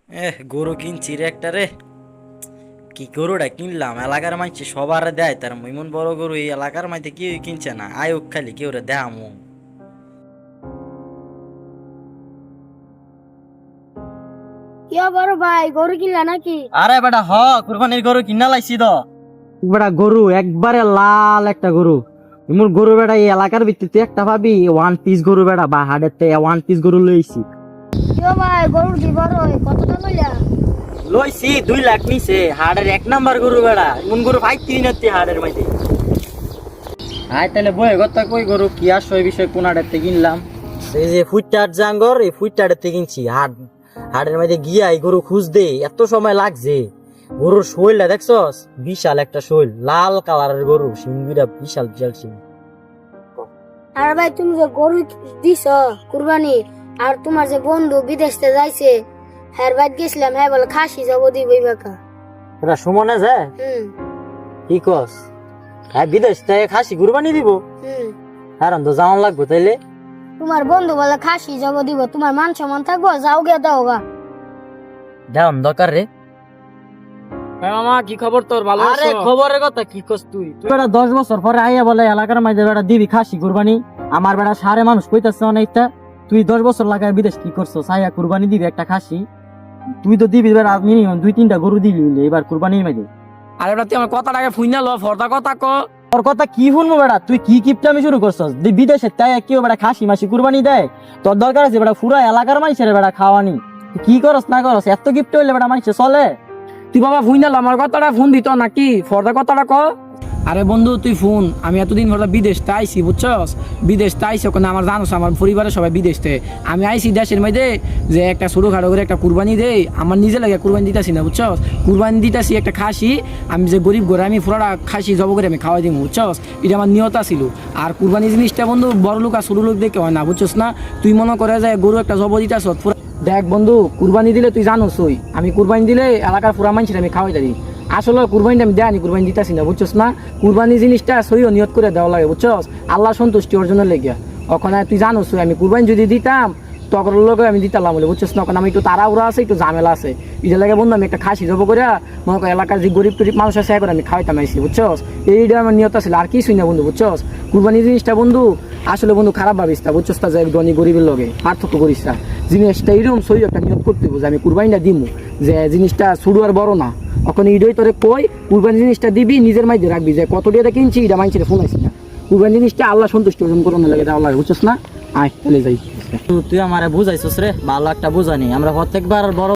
গরু কিনছি রে একটা রে। কি গরুটা কিনলাম, এলাকার মাইছে সবার দেয়, তার এমন বড় গরু এই এলাকার মাইতে কেউ কিনছে না, আয়োগ খালি কেউ রে দেয়ামু। ইয়া বড় ভাই গরু কিনলা নাকি? আরে বেটা কুরবানির গরু কিনা লাইছি তো। বেটা গরু একবারে লাল একটা গরু। এমন গরু বেটা এই এলাকার ভিত্তিতে একটা পাবি, ওয়ান পিস গরু বেটা বা হাটের থেকে ওয়ান পিস গরু লইছি। ইয়া ভাই গরু দি বড় কতটা লইলা? লইছি 2 লাখ নিছে, হাটের 1 নাম্বার গরু বেটা, এমন গরু ভাই 3 হাটের মাইতে। আয় তাহলে বয়ে কথা কই গরু কি আসো এই বিষয় কোন হাটের থেকে কিনলাম। এই যে ফুটটার জাঙ্গর, এই ফুটটার থেকে কিনছি। হাটের মাইতে গিয়া এই গরু খুঁজ দে, এত সময় লাগছে। গরুর শৈলটা দেখছস, বিশাল একটা শৈল, লাল কালারের গরু, সিংগুড়া বিশাল বিশাল সিং। আর ভাই তুমি যে গরু দিছ কুরবানি, আর তোমার যে বন্ধু বিদেশে যাইছে হ্যার বাইত গেছিলাম, হ্যাঁ বলে খাসি যাব দিবই বাকা। তোরা সুমনে যায় কি কস? হ্যাঁ বিদেশ থেকে খাসি কুরবানি দিব, হ্যাঁ তো যাওয়ান লাগবে তাইলে। তোমার বন্ধু বলে খাসি যাব দিব, তোমার মান সম্মান থাকবো, যাও গে দাও গা। যাওয়ান দরকার রে। মামা কি খবর তোর? ভালো আরে খবরের কথা কি কস তুই? বেটা 10 বছর পরে আইয়া বলে এলাকার মাঝে বেটা দিবি খাসি কুরবানি। আমার বেটা সারে মানুষ কইতাছে অনেকটা, তুই 10 বছর লাগায় বিদেশ কি করছো? সাইয়া কুরবানি দিবি একটা খাসি, তুই তো দিবি বেটা মিনিমাম 2-3টা গরু দিবি এবার কুরবানির মাঝে। আরে ওটা তুই আমার কথাটাকে ফুইনা লো, ফর্দা কথা ক। তোর কথা কি শুনবো বেটা? তুই কি কিপটামি শুরু করছস? বিদেশে তাই কেউ বেটা খাসি মাসি কুরবানি দেয়? তোর দরকার আছে বেটা পুরা এলাকার মানুষের বেটা খাওয়ানি। তুই কি করস না করস? এত গিফট হইলে বেটা মানুষে চলে? তুই বাবা ফুইনা লো, আমার কথাটা ফোন দিত নাকি? ফর্দা কথাটা ক। আরে বন্ধু তুই ফোন, আমি এতদিন ধরে বিদেশ তে আইছি বুঝছস, বিদেশ তে আইছি ওখানে আমার জানোস আমার পরিবারের সবাই বিদেশ তে। আমি আইছি দেশের মধ্যে যে একটা ছোটখাটো করে একটা কুরবানি দেই, আমার নিজে লাগে কুরবানি দিতাছি না বুঝছস, কুরবানি দিতাছি একটা খাসি। আমি যে গরিব ঘরে আমি পুরোটা খাসি জব করে আমি খাওয়াই দিব বুঝছস, এটা আমার নিয়তা ছিল। আর কুরবানি জিনিসটা বন্ধু বড় লোক আর ছোট লোক দেখে হয় না বুঝছস না। তুই মনে করে যে গরু একটা জব দিতাছ, দেখ বন্ধু কুরবানি দিলে তুই জানোসই, আমি কুরবানি দিলে এলাকার পুরা মানুষের আমি খাওয়াই দাঁড়ি। আসলে কুরবানিটা আমি দেয়নি, কুরবানি দিতাছি না বুঝছস না। কুরবানি জিনিসটা সহিও নিয়ত করে দেওয়া লাগে বুঝছস, আল্লাহ সন্তুষ্টি অর্জনের লেগে। ওখানে তুই জানোসই আমি কুরবানি যদি দিতাম তখন লোক আমি দিতাম বলে বুঝছস না। ওখানে আমি একটু তাড়াহুড়া আছে, একটু ঝামেলা আছে, এটা লাগে বন্ধু আমি একটা খাসি জব করে মনে কর এলাকার যে গরিব টরিব মানুষ আছে করে আমি খাওয়াইতাম আইসি বুঝছস। এইটা আমার নিয়ত ছিল, আর কিছুই না বন্ধু বুঝছস। কুরবানি জিনিসটা বন্ধু আসলে বন্ধু খারাপ ভাবিস না বুঝছস, তা যে ধনী গরিবের লগে পার্থক্য করিস না। জিনিসটা এইরকম সহি একটা নিয়ত করতে হবে যে আমি কুরবানিটা দিব, যে জিনিসটা ছোট আর বড় না। এখন ইডই তোরে কই কুরবানি জিনিসটা দিবি নিজের মাঝে রাখবি, যে কত টাকা কিনছি এটা মাইছে ফোন আইসি না। কুরবানি জিনিসটা আল্লাহ সন্তুষ্ট অর্জন করানো লাগে, দেওয়া লাগে বুঝছস না। আয় চলে যাই। তুই আমারে বুঝাইছস রে, ভালো একটা বুঝানি। আমরা প্রত্যেকবার বড়